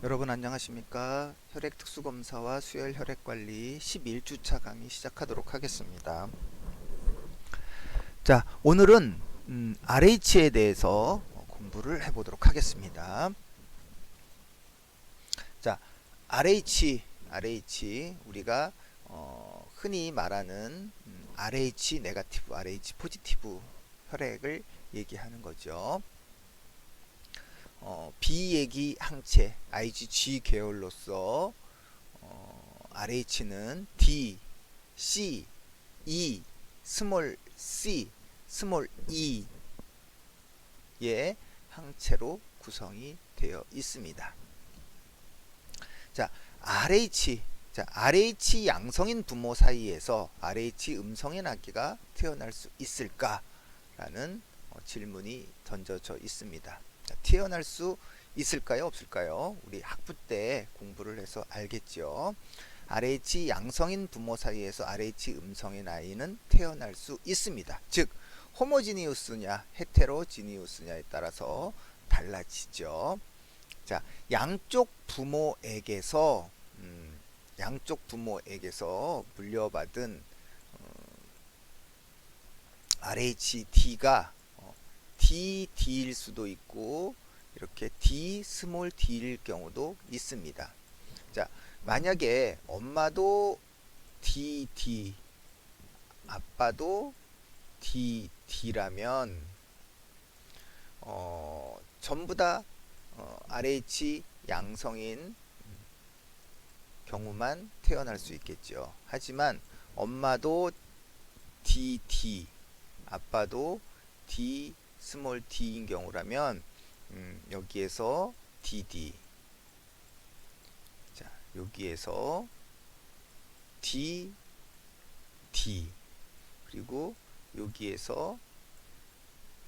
여러분 안녕하십니까? 혈액특수검사와 수혈 혈액관리 11주차 강의 시작하도록 하겠습니다. 자, 오늘은 RH에 대해서 공부를 해보도록 하겠습니다. 자, RH 우리가 흔히 말하는 RH 네가티브, RH 포지티브 혈액을 얘기하는 거죠. 비얘기 항체 IgG 계열로서 RH는 D, C, E, 스몰 c, 스몰 e의 항체로 구성이 되어 있습니다. 자, RH 양성인 부모 사이에서 RH 음성인 아기가 태어날 수 있을까라는 질문이 던져져 있습니다. 자, 태어날 수 있을까요? 없을까요? 우리 학부 때 공부를 해서 알겠죠. RH 양성인 부모 사이에서 RH 음성인 아이는 태어날 수 있습니다. 즉 호모지니우스냐 헤테로지니우스냐에 따라서 달라지죠. 자, 양쪽 부모에게서 물려받은 RHD가 DD일 수도 있고 이렇게 D 스몰 d일 경우도 있습니다. 자, 만약에 엄마도 DD, 아빠도 DD라면 전부 다 RH 양성인 경우만 태어날 수 있겠죠. 하지만 엄마도 DD, 아빠도 D 스몰 d인 경우라면 여기에서 DD, 자 여기에서 DD, 그리고 여기에서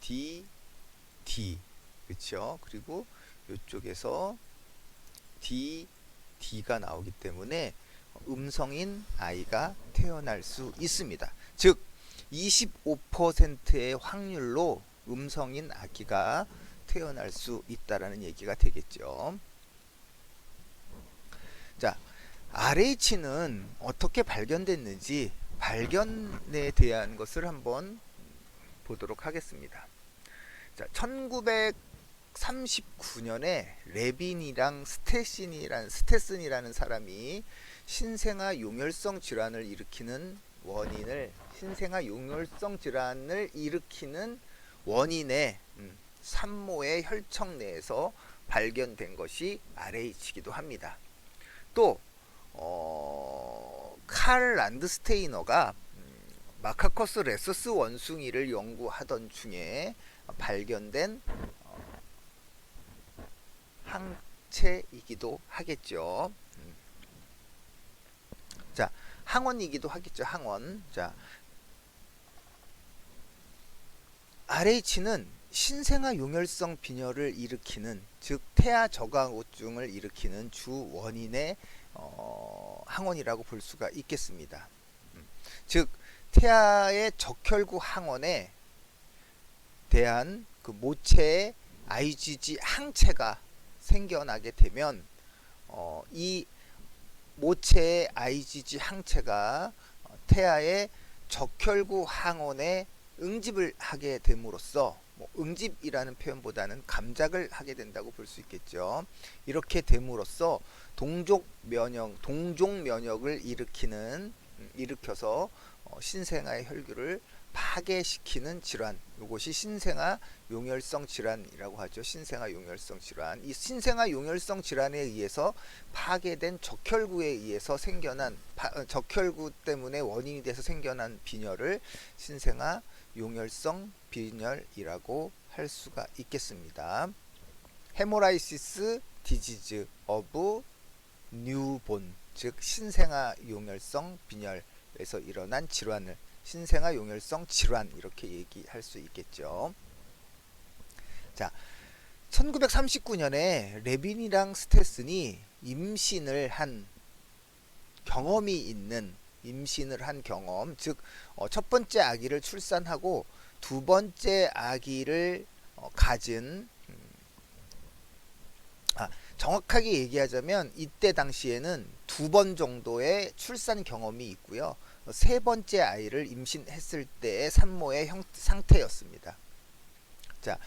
DD, 그렇죠? 그리고 이쪽에서 DD가 나오기 때문에 음성인 아이가 태어날 수 있습니다. 즉 25%의 확률로 음성인 아기가 태어날 수 있다라는 얘기가 되겠죠. 자, RH는 어떻게 발견됐는지 발견에 대한 것을 한번 보도록 하겠습니다. 자, 1939년에 레빈이랑 스테슨이라는 사람이 신생아 용혈성 질환을 일으키는 원인의 산모의 혈청 내에서 발견된 것이 RH이기도 합니다. 또 칼 란드스테이너가 마카커스 레서스 원숭이를 연구하던 중에 발견된 항체이기도 하겠죠. 자, 항원이기도 하겠죠. 항원. 자, RH는 신생아 용혈성 빈혈을 일으키는, 즉 태아 저강호증을 일으키는 주 원인의 항원이라고 볼 수가 있겠습니다. 즉 태아의 적혈구 항원에 대한 그 모체의 IgG 항체가 생겨나게 되면 이 모체의 IgG 항체가 태아의 적혈구 항원에 응집을 하게 됨으로써 응집이라는 표현보다는 감작을 하게 된다고 볼 수 있겠죠. 이렇게 됨으로써 동종 면역을 일으켜서 신생아의 혈구를 파괴시키는 질환, 이것이 신생아 용혈성 질환이라고 하죠. 신생아 용혈성 질환. 이 신생아 용혈성 질환에 의해서 파괴된 적혈구에 의해서 생겨난 적혈구 때문에 원인이 돼서 생겨난 빈혈을 신생아 용혈성 빈혈이라고 할 수가 있겠습니다. 헤모라이시스 디지즈 오브 뉴본, 즉 신생아 용혈성 빈혈에서 일어난 질환을 신생아 용혈성 질환 이렇게 얘기할 수 있겠죠. 자, 1939년에 레빈이랑 스테슨이 임신을 한 경험, 즉 첫 번째 아기를 출산하고 두 번째 아기를 가진 정확하게 얘기하자면 이때 당시에는 2번 정도의 출산 경험이 있고요. 3번째 아이를 임신했을 때의 산모의 상태였습니다. 자,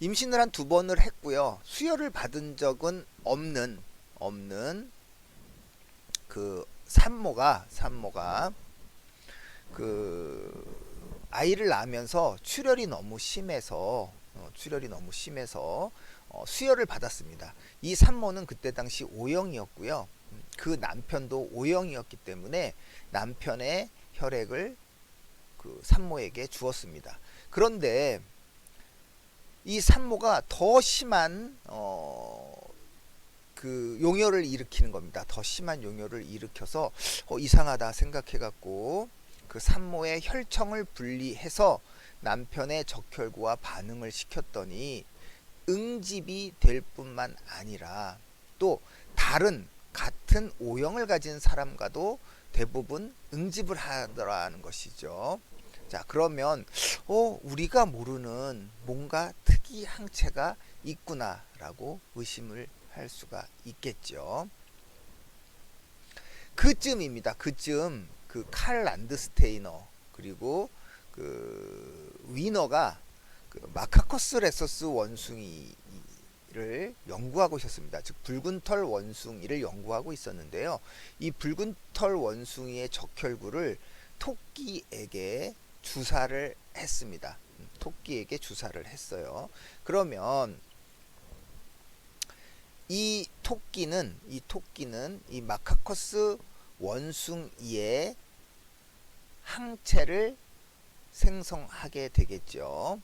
임신을 한 2번을 했고요. 수혈을 받은 적은 없는 그 산모가 그 아이를 낳으면서 출혈이 너무 심해서 수혈을 받았습니다. 이 산모는 그때 당시 O형이었고요. 그 남편도 O형이었기 때문에 남편의 혈액을 그 산모에게 주었습니다. 그런데 이 산모가 더 심한 그 용혈을 일으키는 겁니다. 더 심한 용혈을 일으켜서 이상하다 생각해갖고 그 산모의 혈청을 분리해서 남편의 적혈구와 반응을 시켰더니 응집이 될 뿐만 아니라 또 다른 같은 O형을 가진 사람과도 대부분 응집을 하더라는 것이죠. 자, 그러면 우리가 모르는 뭔가 특이 항체가 있구나라고 의심을 할 수가 있겠죠. 그쯤입니다. 그쯤 그 칼 란드스테이너 그리고 그 위너가 그 마카커스 레서스 원숭이를 연구하고 있었습니다. 즉 붉은 털 원숭이를 연구하고 있었는데요. 이 붉은 털 원숭이의 적혈구를 토끼에게 주사를 했습니다. 토끼에게 주사를 했어요. 그러면 이 토끼는 이 마카커스 원숭이의 항체를 생성하게 되겠죠.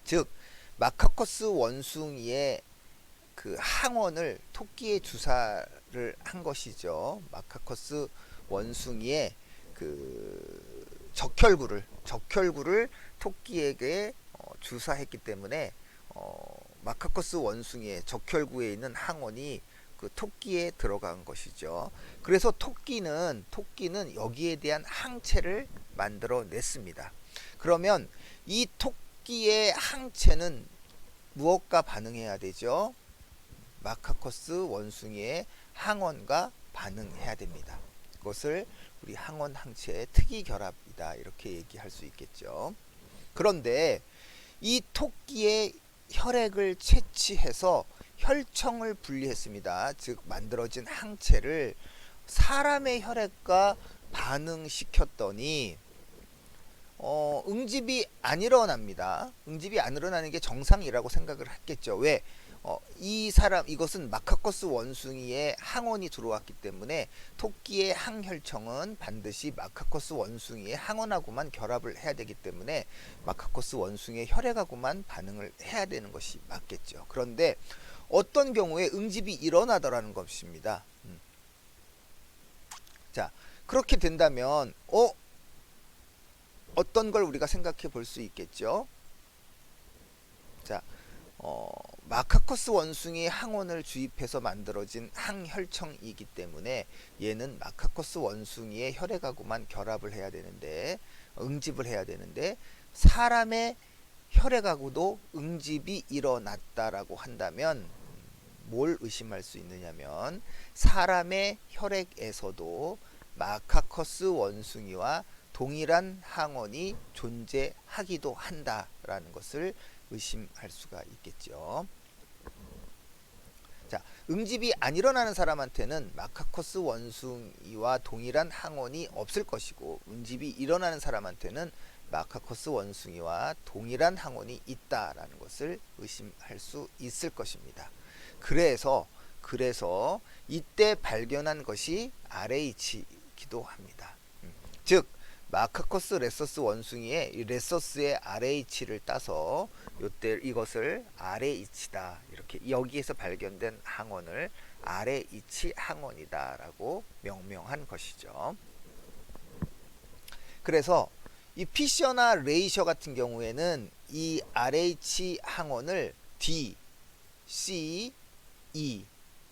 즉 마카커스 원숭이의 그 항원을 토끼에 주사를 한 것이죠. 마카커스 원숭이의 그 적혈구를 토끼에게 주사했기 때문에 마카커스 원숭이의 적혈구에 있는 항원이 그 토끼에 들어간 것이죠. 그래서 토끼는 여기에 대한 항체를 만들어냈습니다. 그러면 이 토끼의 항체는 무엇과 반응해야 되죠? 마카커스 원숭이의 항원과 반응해야 됩니다. 그것을 우리 항원 항체의 특이 결합이다 이렇게 얘기할 수 있겠죠. 그런데 이 토끼의 혈액을 채취해서 혈청을 분리했습니다. 즉 만들어진 항체를 사람의 혈액과 반응시켰더니 응집이 안 일어납니다. 응집이 안 일어나는 게 정상이라고 생각을 했겠죠. 왜? 이것은 마카커스 원숭이의 항원이 들어왔기 때문에 토끼의 항혈청은 반드시 마카커스 원숭이의 항원하고만 결합을 해야 되기 때문에 마카커스 원숭이의 혈액하고만 반응을 해야 되는 것이 맞겠죠. 그런데 어떤 경우에 응집이 일어나더라는 것입니다. 자, 그렇게 된다면 어떤 걸 우리가 생각해 볼 수 있겠죠. 자, 마카커스 원숭이 항원을 주입해서 만들어진 항혈청이기 때문에 얘는 마카커스 원숭이의 혈액하고만 결합을 해야 되는데 응집을 해야 되는데 사람의 혈액하고도 응집이 일어났다라고 한다면 뭘 의심할 수 있느냐면 사람의 혈액에서도 마카커스 원숭이와 동일한 항원이 존재하기도 한다라는 것을 의심할 수가 있겠죠. 자, 응집이 안 일어나는 사람한테는 마카커스 원숭이와 동일한 항원이 없을 것이고 응집이 일어나는 사람한테는 마카커스 원숭이와 동일한 항원이 있다라는 것을 의심할 수 있을 것입니다. 그래서 이때 발견한 것이 RH이기도 합니다. 즉 마카커스 레서스 원숭이의 이 레서스의 RH를 따서 이것을 RH다 이렇게 여기에서 발견된 항원을 RH 항원이다라고 명명한 것이죠. 그래서 이 피셔나 레이셔 같은 경우에는 이 RH 항원을 D, C, E,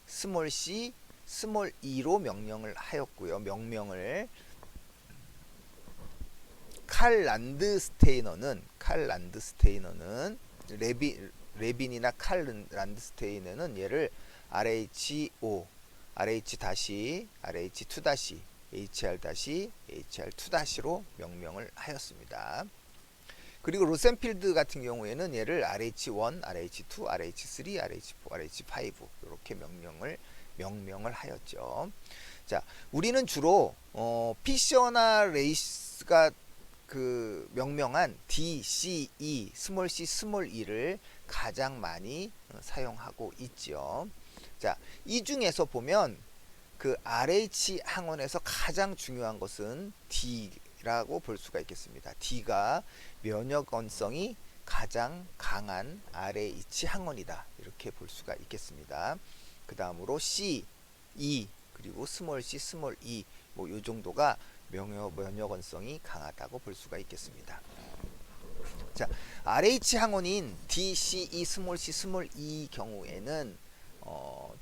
스몰 c, 스몰 e로 명령을 하였고요. 칼 란드스테이너는 레빈이나 칼 란드스테이너는 얘를 RH5, RH-, RH2-, HR-, HR2-로 명명을 하였습니다. 그리고 로센필드 같은 경우에는 얘를 RH1, RH2, RH3, RH4, RH5 이렇게 명명을 하였죠. 자, 우리는 주로 피셔나 레이스가 그 명명한 D, C, E, 스몰 c, 스몰 e를 가장 많이 사용하고 있죠. 자, 이 중에서 보면 그 RH 항원에서 가장 중요한 것은 D라고 볼 수가 있겠습니다. D가 면역원성이 가장 강한 RH 항원이다. 이렇게 볼 수가 있겠습니다. 그 다음으로 C, E, 그리고 스몰 c, 스몰 e 뭐 요 정도가 면역원성이 강하다고 볼 수가 있겠습니다. 자, RH 항원인 D, C, E, 스몰 c, 스몰 e 경우에는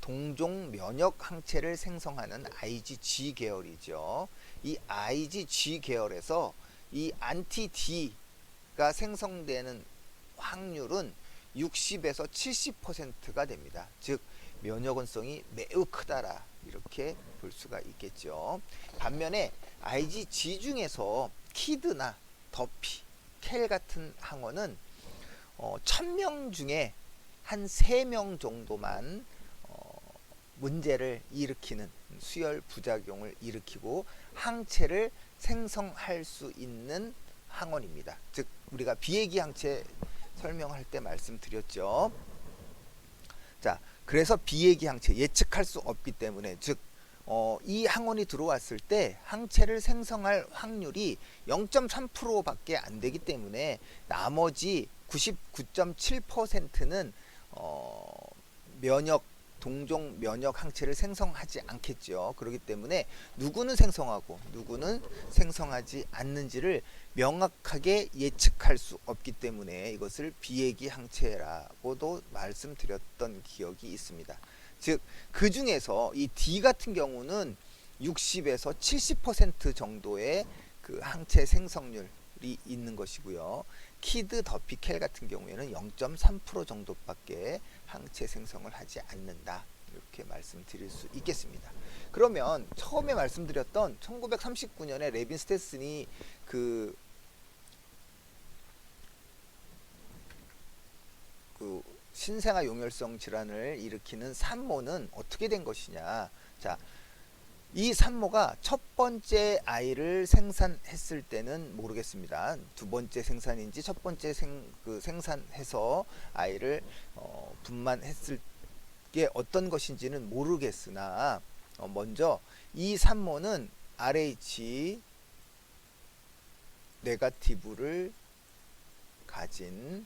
동종 면역 항체를 생성하는 IgG 계열이죠. 이 IgG 계열에서 이 안티 D가 생성되는 확률은 60에서 70%가 됩니다. 즉 면역원성이 매우 크다라 이렇게 볼 수가 있겠죠. 반면에 IgG 중에서 키드나 더피, 켈 같은 항원은 1000명 중에 한 3명 정도만 문제를 일으키는 수혈 부작용을 일으키고 항체를 생성할 수 있는 항원입니다. 즉 우리가 비핵기 항체 설명할 때 말씀드렸죠. 자, 그래서 비핵기 항체 예측할 수 없기 때문에 즉 이 항원이 들어왔을 때 항체를 생성할 확률이 0.3%밖에 안 되기 때문에 나머지 99.7%는 동종 면역 항체를 생성하지 않겠죠. 그렇기 때문에 누구는 생성하고 누구는 생성하지 않는지를 명확하게 예측할 수 없기 때문에 이것을 비핵기 항체라고도 말씀드렸던 기억이 있습니다. 즉 그 중에서 이 D 같은 경우는 60에서 70% 정도의 그 항체 생성률이 있는 것이고요. 키드, 더피, 켈 같은 경우에는 0.3% 정도밖에 항체 생성을 하지 않는다. 이렇게 말씀드릴 수 있겠습니다. 그러면 처음에 말씀드렸던 1939년에 레빈 스테슨이 그 신생아 용혈성 질환을 일으키는 산모는 어떻게 된 것이냐. 자, 이 산모가 첫 번째 아이를 생산했을 때는 모르겠습니다. 두 번째 생산인지 첫 번째 생산해서 아이를 분만했을 게 어떤 것인지는 모르겠으나 먼저 이 산모는 RH 네거티브를 가진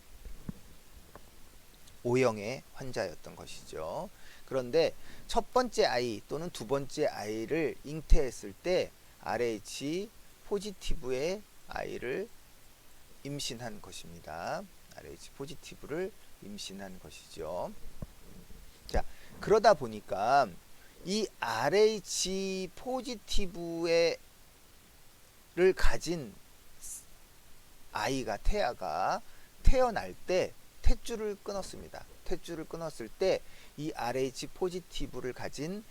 O형의 환자였던 것이죠. 그런데 첫 번째 아이 또는 두 번째 아이를 잉태했을 때 RH 포지티브의 아이를 임신한 것입니다. RH 포지티브를 임신한 것이죠. 자, 그러다 보니까 이 RH 포지티브를 가진 아이가 태아가 태어날 때 탯줄을 끊었습니다. 탯줄을 끊었을 때 이 RH 포지티브를 가진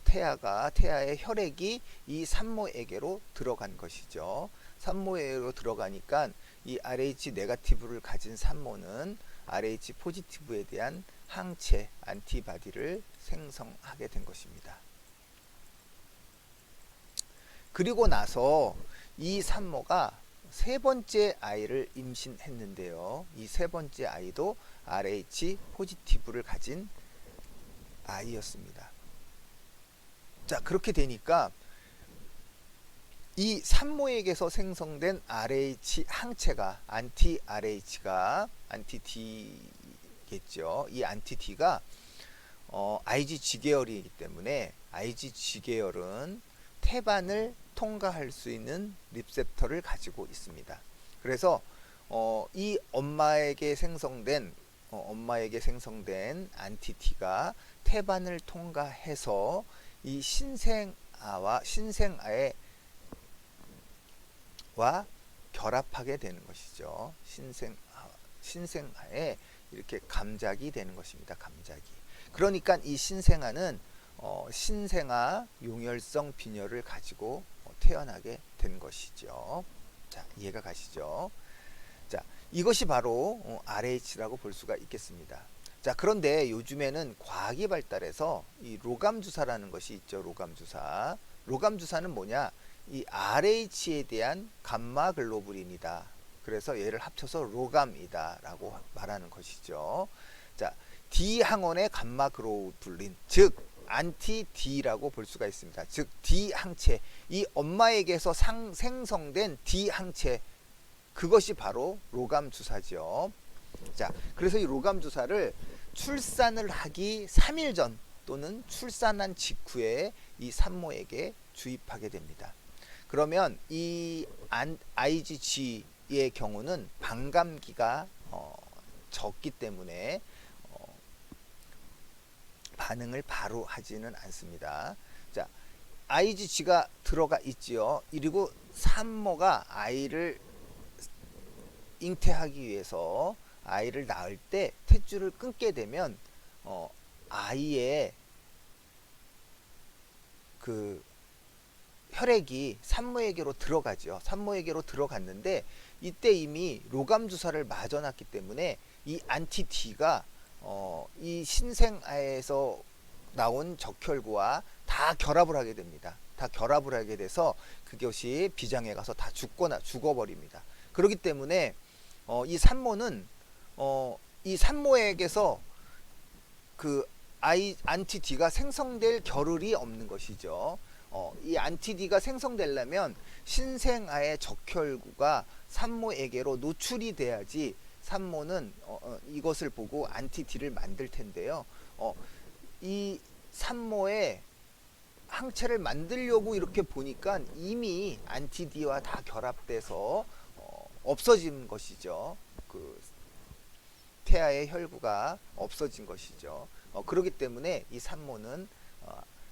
태아의 혈액이 이 산모에게로 들어간 것이죠. 산모에게로 들어가니까 이 RH 네거티브를 가진 산모는 RH 포지티브에 대한 항체, 안티바디를 생성하게 된 것입니다. 그리고 나서 이 산모가 세 번째 아이를 임신했는데요. 이 세 번째 아이도 RH 포지티브를 가진 아이였습니다. 자, 그렇게 되니까 이 산모에게서 생성된 RH 항체가 안티 RH가 안티 D겠죠. 이 안티 D가 IgG 계열이기 때문에 IgG 계열은 태반을 통과할 수 있는 리셉터를 가지고 있습니다. 그래서 이 엄마에게 생성된 안티티가 태반을 통과해서 이 신생아와 결합하게 되는 것이죠. 신생아에 이렇게 감작이 되는 것입니다. 감작이. 그러니까 이 신생아는 신생아 용혈성 빈혈을 가지고 태어나게 된 것이죠. 자, 이해가 가시죠? 자, 이것이 바로 RH라고 볼 수가 있겠습니다. 자, 그런데 요즘에는 과학이 발달해서 이 로감 주사라는 것이 있죠. 로감 주사. 로감 주사는 뭐냐? 이 RH에 대한 감마 글로불린이다. 그래서 얘를 합쳐서 로감이다라고 말하는 것이죠. 자, D 항원의 감마 글로불린, 즉 안티 D라고 볼 수가 있습니다. 즉 D 항체, 이 엄마에게서 생성된 D 항체, 그것이 바로 로감 주사죠. 자, 그래서 이 로감 주사를 출산을 하기 3일 전 또는 출산한 직후에 이 산모에게 주입하게 됩니다. 그러면 이 IgG의 경우는 반감기가 적기 때문에 반응을 바로 하지는 않습니다. 자, IgG가 들어가 있지요. 그리고 산모가 아이를 잉태하기 위해서 아이를 낳을 때 탯줄을 끊게 되면 아이의 그 혈액이 산모에게로 들어가죠. 산모에게로 들어갔는데 이때 이미 로감 주사를 맞아놨기 때문에 이 안티-D가 이 신생아에서 나온 적혈구와 다 결합을 하게 됩니다. 다 결합을 하게 돼서 그것이 비장에 가서 다 죽어버립니다. 그렇기 때문에 이 산모는 이 산모에게서 그 안티-D가 생성될 겨를이 없는 것이죠. 이 안티-D가 생성되려면 신생아의 적혈구가 산모에게로 노출이 돼야지 산모는 이것을 보고 안티-D를 만들 텐데요. 이 산모의 항체를 만들려고 이렇게 보니까 이미 안티-D와 다 결합돼서 없어진 것이죠. 그 태아의 혈구가 없어진 것이죠. 그렇기 때문에 이 산모는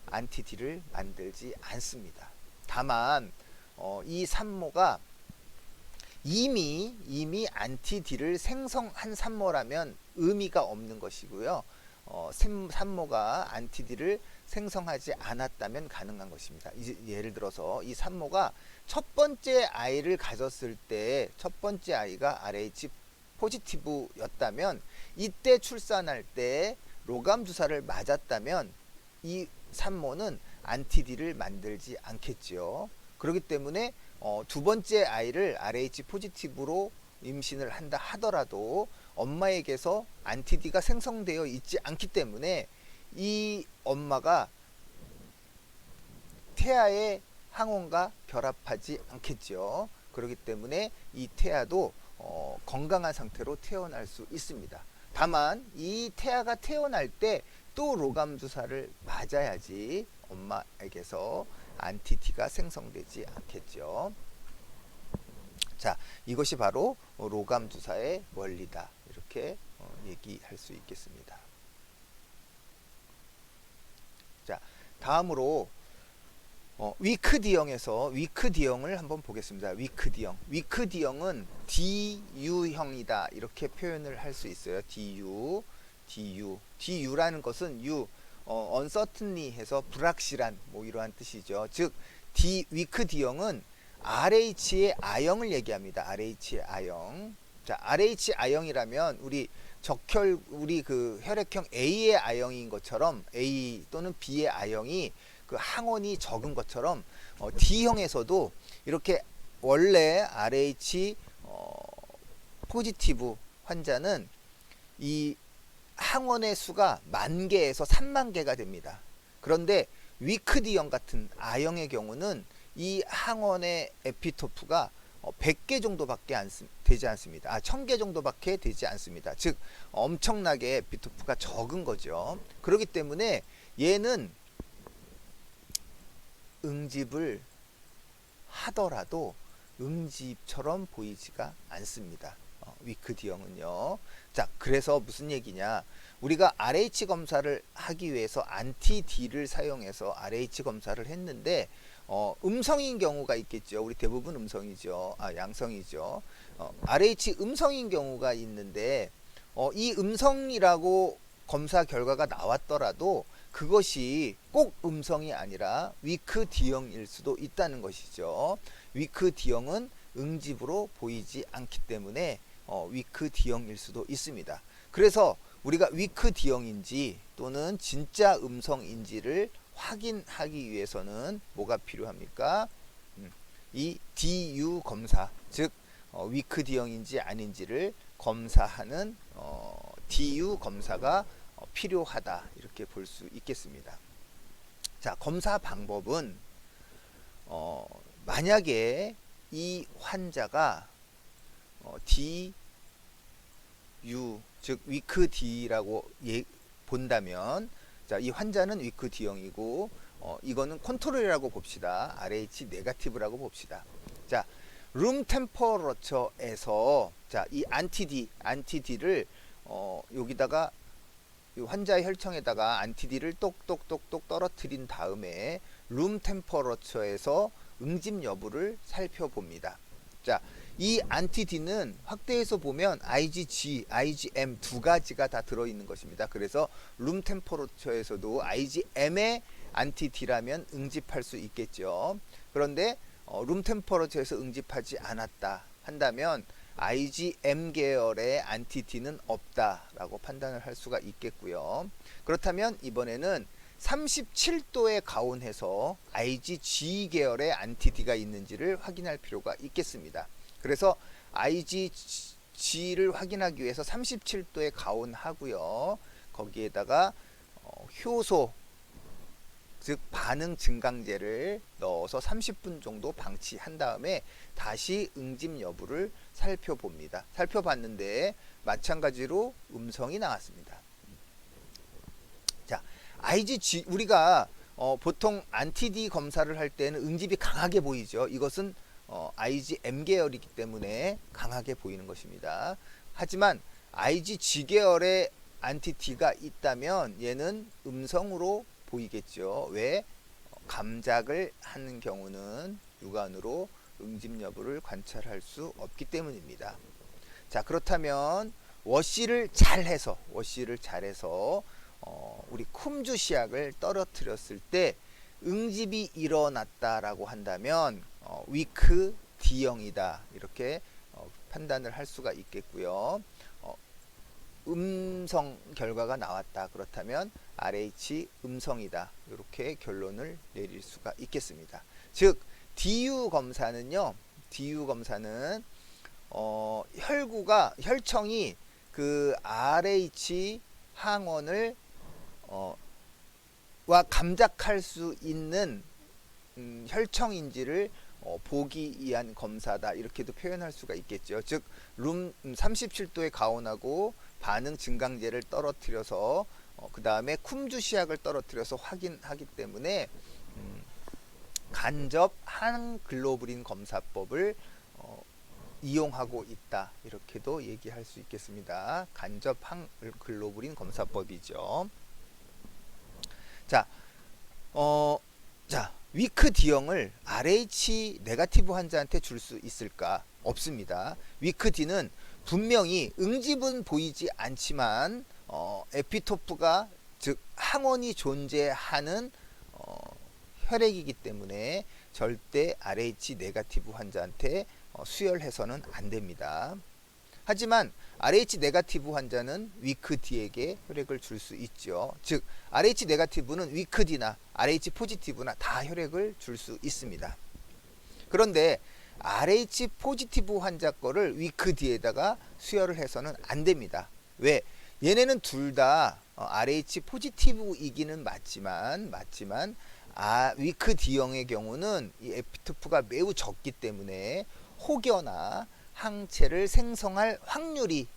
안티-D를 만들지 않습니다. 다만 이 산모가 이미 안티-D를 생성한 산모라면 의미가 없는 것이고요. 산모가 안티-D를 생성하지 않았다면 가능한 것입니다. 이제 예를 들어서 이 산모가 첫 번째 아이를 가졌을 때 첫 번째 아이가 RH 포지티브였다면 이때 출산할 때 로감 주사를 맞았다면 이 산모는 안티-D를 만들지 않겠죠. 그렇기 때문에 두 번째 아이를 RH 포지티브로 임신을 한다 하더라도 엄마에게서 안티-D가 생성되어 있지 않기 때문에 이 엄마가 태아의 항원과 결합하지 않겠죠. 그렇기 때문에 이 태아도 건강한 상태로 태어날 수 있습니다. 다만 이 태아가 태어날 때 또 로감 주사를 맞아야지 엄마에게서 안티-D가 생성되지 않겠죠. 자, 이것이 바로 로감 주사의 원리다. 이렇게 얘기할 수 있겠습니다. 자, 다음으로 위크 D형에서 위크 D형을 한번 보겠습니다. 위크 D형. 위크 D형은 DU형이다. 이렇게 표현을 할 수 있어요. DU라는 것은 uncertainly 해서 불확실한 뭐 이러한 뜻이죠. 즉 위크 D형은 RH의 I형을 얘기합니다. RH의 I형. 자, RH I형이라면 우리 그 혈액형 A의 I형인 것처럼 A 또는 B의 I형이 그 항원이 적은 것처럼 D형에서도 이렇게 원래 RH 포지티브 환자는 이 항원의 수가 10,000개에서 30,000개가 됩니다. 그런데 위크 D형 같은 I형의 경우는 이 항원의 에피토프가 100개 정도밖에 되지 않습니다. 1000개 정도밖에 되지 않습니다. 즉 엄청나게 에피토프가 적은 거죠. 그렇기 때문에 얘는 응집을 하더라도 응집처럼 보이지가 않습니다. 위크 D형은요. 자, 그래서 무슨 얘기냐? 우리가 RH 검사를 하기 위해서 안티-D를 사용해서 RH 검사를 했는데 음성인 경우가 있겠죠. 우리 대부분 음성이죠. 양성이죠. RH 음성인 경우가 있는데 이 음성이라고 검사 결과가 나왔더라도 그것이 꼭 음성이 아니라 위크 D형일 수도 있다는 것이죠. 위크 D형은 응집으로 보이지 않기 때문에 위크 D형일 수도 있습니다. 그래서 우리가 위크 D형인지 또는 진짜 음성인지를 확인하기 위해서는 뭐가 필요합니까? 이 DU 검사, 즉 위크 D형인지 아닌지를 검사하는 DU 검사가 필요하다, 이렇게 볼 수 있겠습니다. 자, 검사 방법은 만약에 이 환자가 DU, 즉 위크 D라고 본다면, 자, 이 환자는 위크 D형이고 이거는 컨트롤이라고 봅시다. RH 네거티브라고 봅시다. 자, 룸 템퍼러처에서 자, 이 안티디를 여기다가 이 환자의 혈청에다가 안티디를 똑똑똑똑 떨어뜨린 다음에 룸 템퍼러처에서 응집 여부를 살펴봅니다. 자, 이 안티디는 확대해서 보면 IgG, IgM 두 가지가 다 들어있는 것입니다. 그래서 룸 템퍼러처에서도 IgM의 안티디라면 응집할 수 있겠죠. 그런데 룸 템퍼러처에서 응집하지 않았다 한다면 IgM 계열의 안티티는 없다라고 판단을 할 수가 있겠고요. 그렇다면 이번에는 37도에 가온해서 IgG 계열의 안티티가 있는지를 확인할 필요가 있겠습니다. 그래서 IgG를 확인하기 위해서 37도에 가온하고요. 거기에다가 효소, 즉 반응 증강제를 넣어서 30분 정도 방치한 다음에 다시 응집 여부를 살펴봅니다. 살펴봤는데 마찬가지로 음성이 나왔습니다. 자, IgG, 우리가 보통 안티디 검사를 할 때는 응집이 강하게 보이죠. 이것은 IgM 계열이기 때문에 강하게 보이는 것입니다. 하지만 IgG 계열의 안티티가 있다면 얘는 음성으로 보이겠죠. 왜? 감작을 하는 경우는 육안으로 응집 여부를 관찰할 수 없기 때문입니다. 자, 그렇다면 워시를 잘해서 우리 쿰주 시약을 떨어뜨렸을 때 응집이 일어났다라고 한다면 위크 D형이다, 이렇게 판단을 할 수가 있겠고요. 음성 결과가 나왔다, 그렇다면 RH 음성이다, 이렇게 결론을 내릴 수가 있겠습니다. 즉 DU 검사는요, 혈청이 그 RH 항원을 와 감작할 수 있는 혈청인지를 보기 위한 검사다, 이렇게도 표현할 수가 있겠죠. 즉 룸 37도에 가온하고 반응 증강제를 떨어뜨려서 그 다음에 쿰주 시약을 떨어뜨려서 확인하기 때문에 간접 항글로불린 검사법을 이용하고 있다, 이렇게도 얘기할 수 있겠습니다. 간접 항글로불린 검사법이죠. 자, 위크 D형을 RH 네거티브 환자한테 줄 수 있을까? 없습니다. 위크 D는 분명히 응집은 보이지 않지만 에피토프가, 즉 항원이 존재하는 혈액이기 때문에 절대 RH 네거티브 환자한테 수혈해서는 안 됩니다. 하지만 RH 네거티브 환자는 위크 D에게 혈액을 줄 수 있죠. 즉 RH 네거티브는 위크 D나 RH 포지티브나 다 혈액을 줄 수 있습니다. 그런데 RH 포지티브 환자 거를 위크 D에다가 수혈을 해서는 안 됩니다. 왜? 얘네는 둘 다 RH 포지티브이기는 맞지만 위크 D형의 경우는 이 에피토프가 매우 적기 때문에 혹여나 항체를 생성할 확률이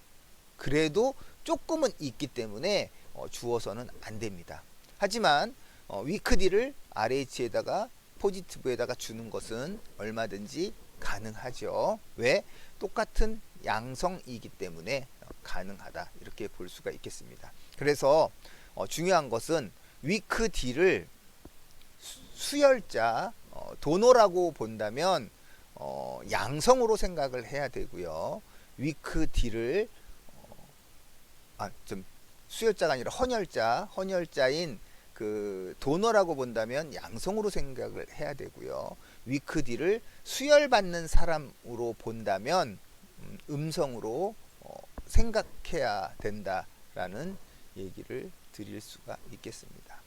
그래도 조금은 있기 때문에 주어서는 안 됩니다. 하지만 위크 D를 RH에다가 포지티브에다가 주는 것은 얼마든지 가능하죠. 왜? 똑같은 양성이기 때문에 가능하다, 이렇게 볼 수가 있겠습니다. 그래서 중요한 것은 위크 D를 수혈자, 도너라고 본다면 양성으로 생각을 해야 되고요. 위크 D를 좀 수열자가 아니라 헌혈자인 그 도너라고 본다면 양성으로 생각을 해야 되고요. 위크디를 수혈받는 사람으로 본다면 음성으로 생각해야 된다라는 얘기를 드릴 수가 있겠습니다.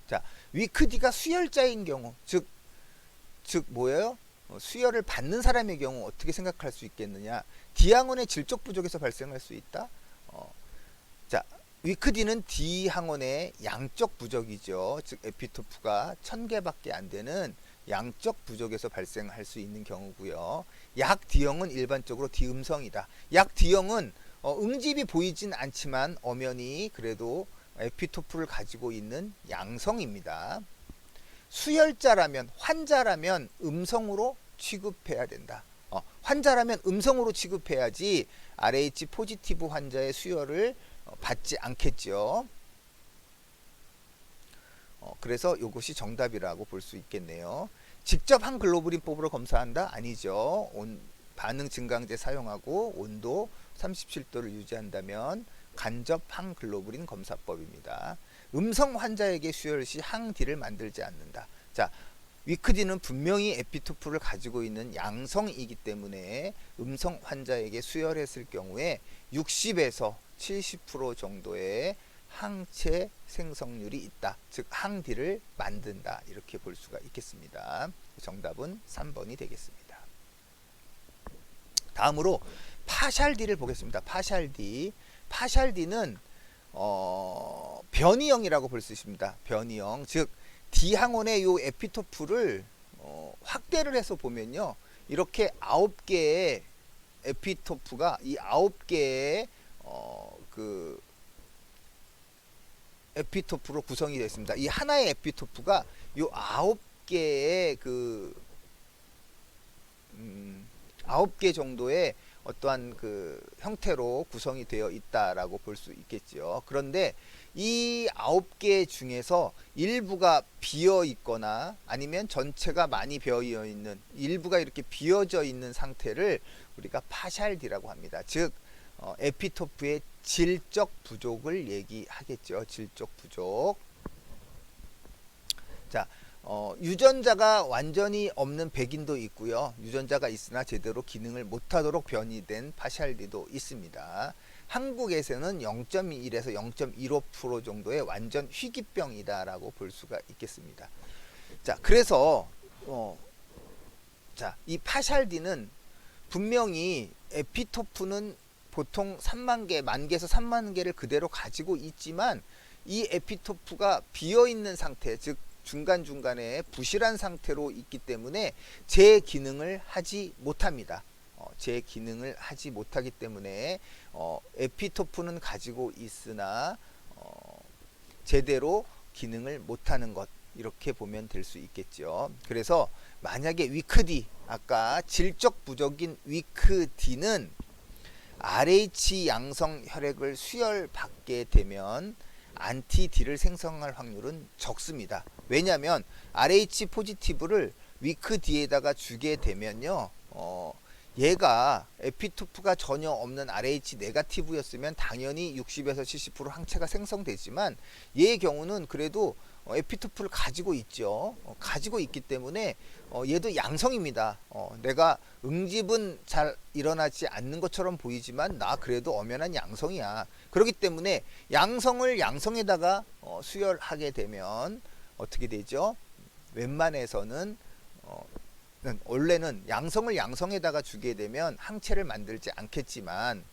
자, 위크디가 수혈자인 경우, 즉 뭐예요? 수혈을 받는 사람의 경우 어떻게 생각할 수 있겠느냐? D항원의 질적 부족에서 발생할 수 있다. 자, 위크디는 D항원의 양적 부족이죠. 즉 에피토프가 1000개밖에 안 되는 양적 부족에서 발생할 수 있는 경우고요. 약 D형은 일반적으로 D음성이다. 약 D형은 응집이 보이진 않지만 엄연히 그래도 에피토프를 가지고 있는 양성입니다. 수혈자라면, 환자라면 음성으로 취급해야 된다. 환자라면 음성으로 취급해야지 RH 포지티브 환자의 수혈을 받지 않겠죠. 그래서 이것이 정답이라고 볼 수 있겠네요. 직접 항글로불린법으로 검사한다? 아니죠. 반응 증강제 사용하고 온도 37도를 유지한다면 간접 항글로불린 검사법입니다. 음성 환자에게 수혈 시 항D를 만들지 않는다. 자, 위크디는 분명히 에피토프를 가지고 있는 양성이기 때문에 음성 환자에게 수혈했을 경우에 60에서 70% 정도의 항체 생성률이 있다. 즉 항D를 만든다. 이렇게 볼 수가 있겠습니다. 정답은 3번이 되겠습니다. 다음으로 파샬D를 보겠습니다. 파샬D는 변이형이라고 볼 수 있습니다. 변이형, 즉 D항원의 요 에피토프를 확대를 해서 보면요, 이렇게 9개의 에피토프가 이 9개의 그 에피토프로 구성이 되어 있습니다. 이 하나의 에피토프가 요 9개의 그 9개 정도의 어떠한 그 형태로 구성이 되어 있다라고 볼 수 있겠죠. 그런데 이 9개 중에서 일부가 비어 있거나 아니면 전체가 많이 비어 있는, 일부가 이렇게 비어져 있는 상태를 우리가 파샬디라고 합니다. 즉 에피토프의 질적 부족을 얘기하겠죠. 질적 부족. 자, 유전자가 완전히 없는 백인도 있고요. 유전자가 있으나 제대로 기능을 못하도록 변이된 파샬디도 있습니다. 한국에서는 0.1에서 0.15% 정도의 완전 희귀병이다라고 볼 수가 있겠습니다. 자, 그래서 이 파샬디는 분명히 에피토프는 보통 3만 개, 10,000개에서 3만 개를 그대로 가지고 있지만 이 에피토프가 비어 있는 상태, 즉 중간중간에 부실한 상태로 있기 때문에 제 기능을 하지 못합니다. 제 기능을 하지 못하기 때문에 에피토프는 가지고 있으나 제대로 기능을 못하는 것, 이렇게 보면 될 수 있겠죠. 그래서 만약에 위크디, 아까 질적 부족인 위크디는 RH 양성 혈액을 수혈받게 되면 안티-D를 생성할 확률은 적습니다. 왜냐하면 RH 포지티브를 위크D에다가 주게 되면요, 얘가 에피토프가 전혀 없는 RH 네가티브였으면 당연히 60에서 70% 항체가 생성되지만 얘의 경우는 그래도 에피토프를 가지고 있죠. 가지고 있기 때문에 얘도 양성입니다. 내가 응집은 잘 일어나지 않는 것처럼 보이지만 나 그래도 엄연한 양성이야. 그렇기 때문에 양성을 양성에다가 수혈하게 되면 어떻게 되죠? 웬만해서는 원래는 양성을 양성에다가 주게 되면 항체를 만들지 않겠지만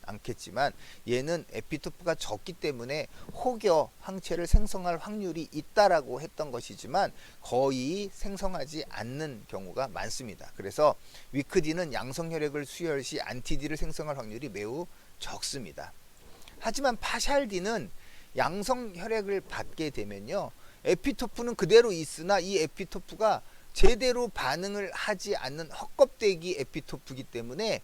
얘는 에피토프가 적기 때문에 혹여 항체를 생성할 확률이 있다라고 했던 것이지만 거의 생성하지 않는 경우가 많습니다. 그래서 위크디는 양성 혈액을 수혈 시 안티-D를 생성할 확률이 매우 적습니다. 하지만 파샬디는 양성 혈액을 받게 되면요, 에피토프는 그대로 있으나 이 에피토프가 제대로 반응을 하지 않는 헛껍데기 에피토프이기 때문에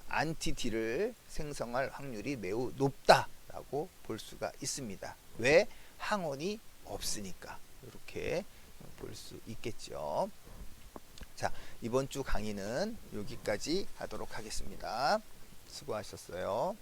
안티-D를 생성할 확률이 매우 높다라고 볼 수가 있습니다. 왜? 항원이 없으니까. 이렇게 볼 수 있겠죠. 자, 이번 주 강의는 여기까지 하도록 하겠습니다. 수고하셨어요.